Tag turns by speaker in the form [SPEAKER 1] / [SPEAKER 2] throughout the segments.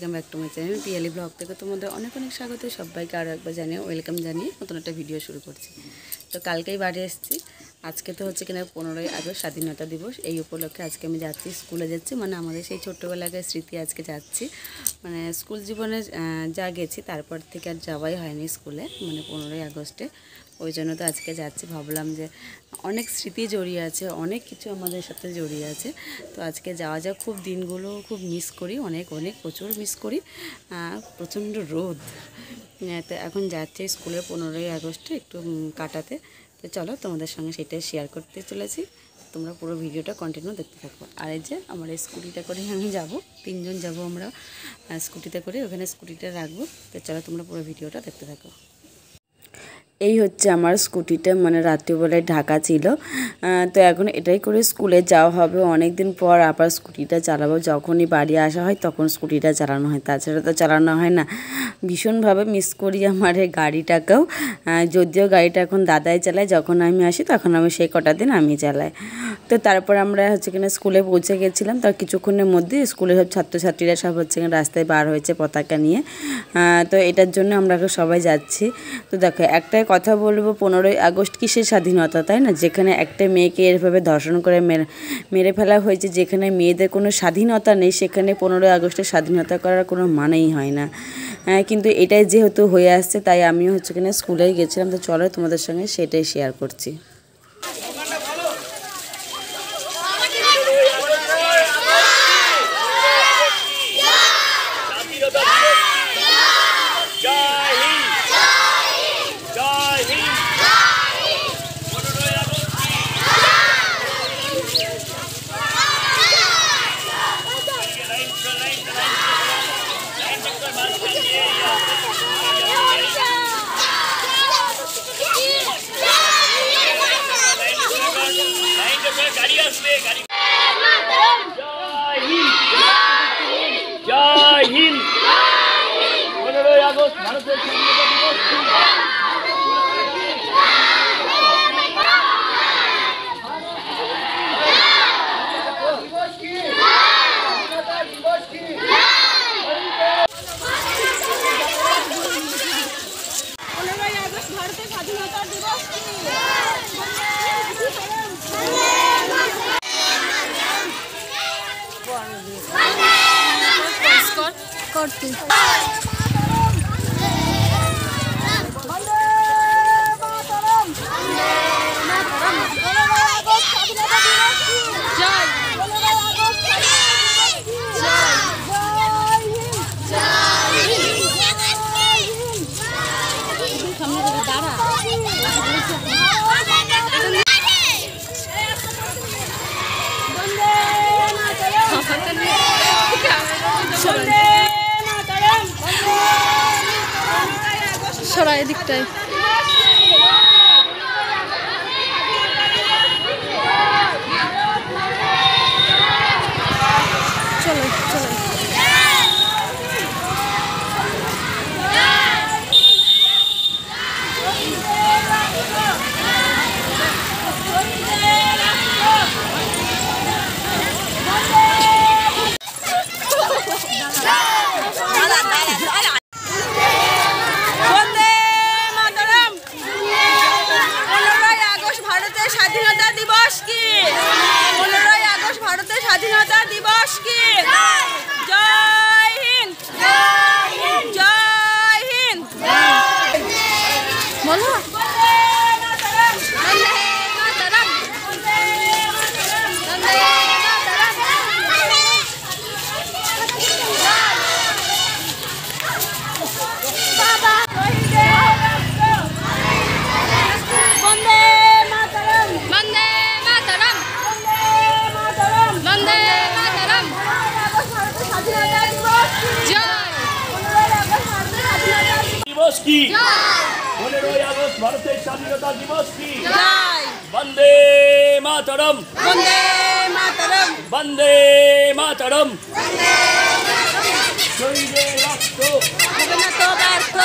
[SPEAKER 1] Welcome back to my channel Piyali blog থেকে তোমাদের অনেক অনেক স্বাগত। সবাইকে আরও একবার জানিয়ে ওয়েলকাম জানিয়ে নতুন একটা ভিডিও শুরু করছি। তো কালকেই বাড়ি এসেছি। আজকে তো হচ্ছে কিনা 15ই আগস্ট স্বাধীনতা দিবস। এই উপলক্ষে আজকে আমি যাচ্ছি, স্কুলে যাচ্ছি, মানে আমাদের সেই ছোট্টবেলাকার স্মৃতি আজকে যাচ্ছি। মানে স্কুল জীবনে যা গেছি তারপর থেকে আর যাওয়াই হয়নি স্কুলে, মানে 15ই আগস্টে। ওই জন্য তো আজকে যাচ্ছি। ভাবলাম যে অনেক স্মৃতি জড়িয়ে আছে, অনেক কিছু আমাদের সাথে জড়িয়ে আছে। তো আজকে যাওয়া যাক। খুব দিনগুলো খুব মিস করি, অনেক অনেক প্রচুর মিস করি। প্রচণ্ড রোদ। তো এখন যাচ্ছে স্কুলের 15ই আগস্টে একটু কাটাতে। তো চলো তোমাদের সঙ্গে সেটাই শেয়ার করতে চলেছি। তোমরা পুরো ভিডিওটা কন্টিনিউ দেখতে থাকো। আর এই যে আমার এই স্কুটিটা করে আমি যাব, 3 জন যাব আমরা স্কুটিতে করে, ওখানে স্কুটিটা রাখবো। তো চলো তোমরা পুরো ভিডিওটা দেখতে থাকো। এই হচ্ছে আমার স্কুটিটা, মানে রাত্রিবেলায় ঢাকা ছিল। তো এখন এটাই করে স্কুলে যাওয়া হবে। অনেক দিন পর আবার স্কুটিটা চালাবো। যখনই বাড়ি আসা হয় তখন স্কুটিটা চালানো হয়, তাছাড়া তো চালানো হয় না। ভীষণভাবে মিস করি আমার এই গাড়িটাকেও। যদিও গাড়িটা এখন দাদাই চালায়, যখন আমি আসি তখন আমি সেই কটা দিন আমি চালাই। তো তারপর আমরা হচ্ছে কিনা স্কুলে পৌঁছে গেছিলাম। তার কিছুক্ষণের মধ্যে স্কুলের সব ছাত্রছাত্রীরা সব হচ্ছে কিনা রাস্তায় বার হয়েছে পতাকা নিয়ে। তো এটার জন্য আমরা সবাই যাচ্ছি। তো দেখো, একটাই কথা বলবো, 15ই আগস্ট কিসের স্বাধীনতা, তাই না? যেখানে একটা মেয়েকে এভাবে ধর্ষণ করে মেরে ফেলা হয়েছে, যেখানে মেয়েদের কোনো স্বাধীনতা নেই, সেখানে 15ই আগস্টের স্বাধীনতা করার কোনো মানেই হয় না। কিন্তু এটাই যেহেতু হয়ে আসছে, তাই আমিও হচ্ছে কিনা স্কুলেই গেছিলাম। তো চলো তোমাদের সঙ্গে সেটাই শেয়ার করছি।
[SPEAKER 2] জয় হিন্দ। 15ই আগস্ট ভারতের স্বাধীনতা দিবস।
[SPEAKER 3] করতে সরাই দিকটায় চলো চলো।
[SPEAKER 4] স্বাধীনতা দিবস কি? জয় হিন্দ, জয় হিন্দ।
[SPEAKER 3] বলো
[SPEAKER 2] दिवस की 15ই আগস্ট ভারতের স্বাধীনতা দিবস কি?
[SPEAKER 4] বন্দে
[SPEAKER 2] মাতরম,
[SPEAKER 4] বন্দে মাতরম,
[SPEAKER 2] বন্দে মাতরম। শহীদের রক্ত
[SPEAKER 4] ব্যর্থ।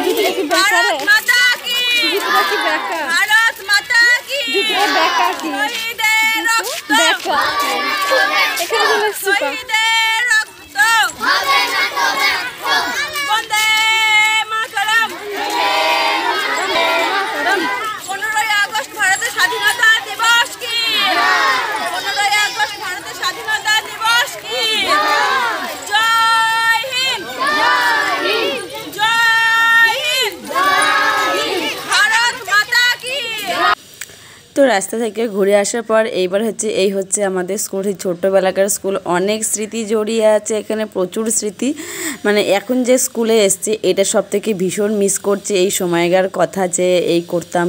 [SPEAKER 3] জুতোটা কি বেকা রে?
[SPEAKER 4] ভারত মাতা কি
[SPEAKER 3] জুতোটা কি বেকা?
[SPEAKER 4] ভারত মাতা কি
[SPEAKER 3] জুতোটা বেকা কি?
[SPEAKER 4] শহীদের রক্ত
[SPEAKER 3] বেকা। এখানে বলে সুপা।
[SPEAKER 4] শহীদের রক্ত বন্দে মাতরম। 15ই আগস্ট ভারতের স্বাধীনতা দিবস কি? 15ই আগস্ট ভারতের স্বাধীনতা দিবস কি? জয় হিন্দ, জয় হিন্দ, ভারত মাতা কি।
[SPEAKER 1] তো রাস্তা থেকে ঘুরে আসার পর এইবার এই হচ্ছে আমাদের স্কুল, ছোট্টবেলাকার স্কুল। অনেক স্মৃতি জড়িয়ে আছে এখানে, প্রচুর স্মৃতি। মানে এখন যে স্কুলে এসছি এটা সব থেকে ভীষণ মিস করছি, এই সময়কার কথা যে এই করতাম।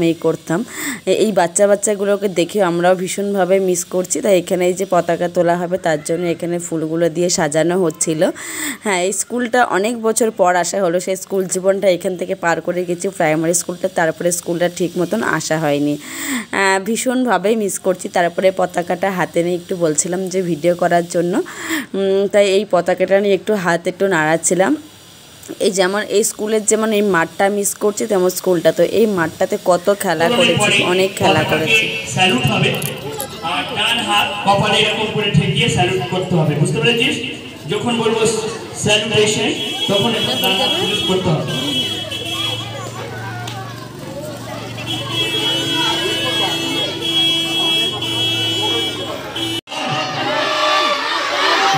[SPEAKER 1] এই বাচ্চাগুলোকে দেখে আমরাও ভীষণভাবে মিস করছি। তাই এখানে এই যে পতাকা তোলা হবে তার জন্য এখানে ফুলগুলো দিয়ে সাজানো হচ্ছিল। হ্যাঁ, এই স্কুলটা অনেক বছর পর আসা হলো। সেই স্কুল জীবনটা এখান থেকে পার করে গেছি, প্রাইমারি স্কুলটা, তারপরে স্কুলটা ঠিক মতন আসা হয়নি। ভীষণভাবেই মিস করছি। তারপরে পতাকাটা হাতে নিয়ে একটু বলছিলাম যে ভিডিও করার জন্য, তাই এই পতাকাটা নিয়ে একটু হাত একটু নাড়াচ্ছিলাম। এই যেমন এই স্কুলের যেমন এই মাঠটা মিস করছি, তেমন স্কুলটা, তো এই মাঠটাতে কত খেলা করেছি, অনেক খেলা করেছি।
[SPEAKER 2] স্যালুট হবে আর ডান হাত কপালে এরকম করে ঠেকিয়ে স্যালুট করতে হবে, বুঝতে পেরেছিস? যখন বলবো স্যালুটেশন তখন ডান হাত ইউজ করতে হবে।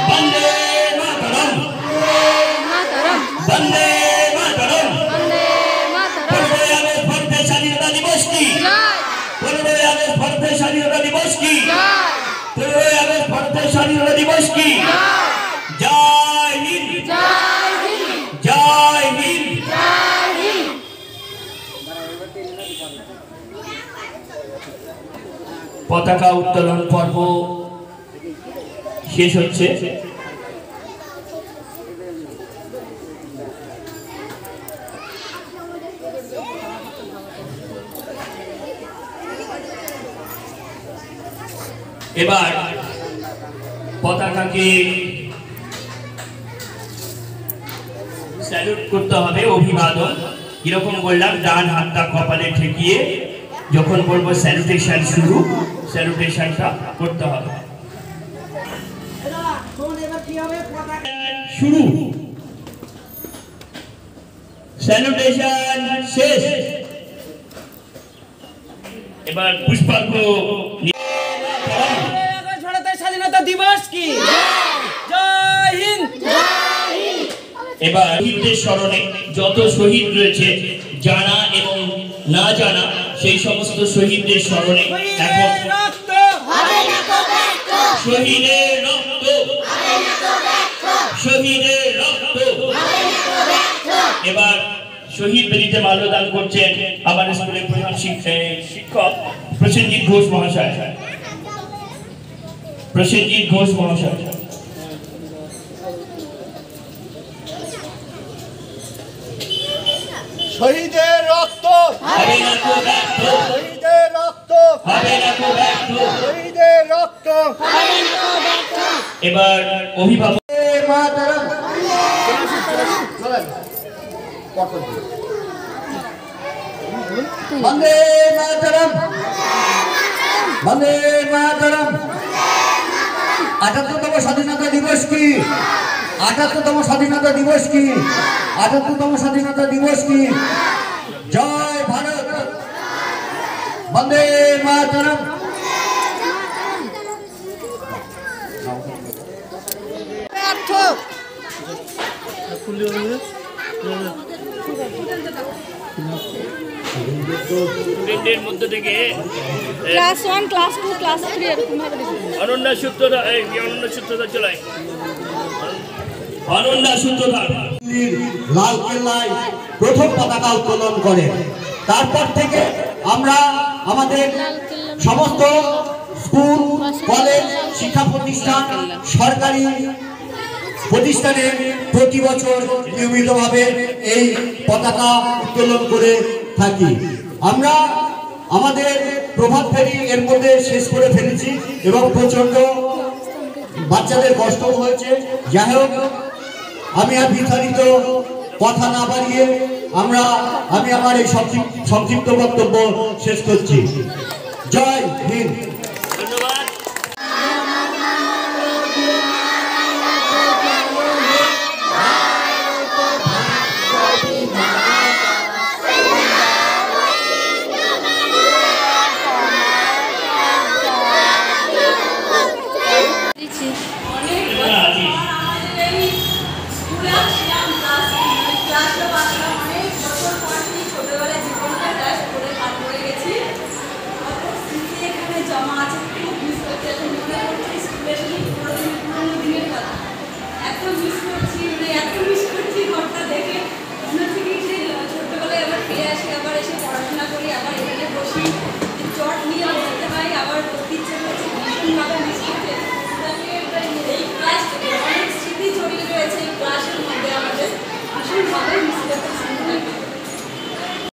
[SPEAKER 2] বন্দে মাতরম, বন্দে মাতরম। 15ই আগস্ট ভারতের স্বাধীনতা দিবস কি? 15ই আগস্ট ভারতের স্বাধীনতা দিবস কি? 15ই আগস্ট ভারতের স্বাধীনতা দিবস কি? জয় হিন্দ, জয় হিন্দ। পতাকা উত্তোলন পর্ব শেষ হচ্ছে। এবার পতাকাকে স্যালুট করতে হবে, অভিবাদন। কিরকম বললাম, ডান হাতটা কপালে ঠেকিয়ে যখন বলবো স্যালুটেশন শুরু, স্যালুটেশনটা করতে হবে। শুরু, স্যালুটেশন শেষ। এবার পুষ্পার্ঘ।
[SPEAKER 5] ভারতের স্বাধীনতা দিবস কি? জয় হিন্দ।
[SPEAKER 2] এবার শহীদদের স্মরণে যত শহীদ রয়েছে, জানা এবং না জানা, সেই সমস্ত শহীদদের স্মরণে এখন
[SPEAKER 5] রক্ত
[SPEAKER 2] শহীদের রক্ত, শহীদের রক্ত। এবার শহীদ বেদিতে মাল্যদান করছেন আমাদের স্কুলের প্রধান শিক্ষক প্রসেনজিৎ ঘোষ মহাশয়। প্রসেনজিৎ ঘোষ মহাশয়।
[SPEAKER 5] শহীদের রক্ত,
[SPEAKER 2] হবে না তো ব্যর্থ,
[SPEAKER 5] শহীদের রক্ত,
[SPEAKER 2] হবে না তো ব্যর্থ।
[SPEAKER 5] শহীদের রক্ত।
[SPEAKER 2] এবার অভিভাবক।
[SPEAKER 5] মাতরম। বন্দে মাতরম, বন্দে মাতরম। ৭৮তম স্বাধীনতা দিবস কি? ৭৮তম স্বাধীনতা দিবস কি? ৭৮তম স্বাধীনতা দিবস কি? জয় ভারত, বন্দে মাতরম।
[SPEAKER 2] স্টুডেন্টদের মধ্য থেকে
[SPEAKER 3] ক্লাস 1, ক্লাস 2, ক্লাস 3 এরকম ভাবে দিবেন।
[SPEAKER 2] অনন্যা সূত্রধর, অনন্যা সূত্রধর চলাই, অনন্যা সূত্রধর
[SPEAKER 5] লাল কেল্লায় প্রথম পতাকা উত্তোলন করে। তারপর থেকে আমরা আমাদের সমস্ত স্কুল, কলেজ, শিক্ষা প্রতিষ্ঠান, সরকারি প্রতিষ্ঠানে প্রতি বছর নিয়মিতভাবে এই পতাকা উত্তোলন করে থাকি। আমরা আমাদের প্রভাত ফেরি এর মধ্যে শেষ করে ফেলেছি এবং প্রচন্ড বাচ্চাদের কষ্ট হয়েছে। যাই হোক, আমি আর বিস্তারিত কথা না বাড়িয়ে
[SPEAKER 2] আমি আমার এই সংক্ষিপ্ত বক্তব্য শেষ করছি। জয় হিন্দ।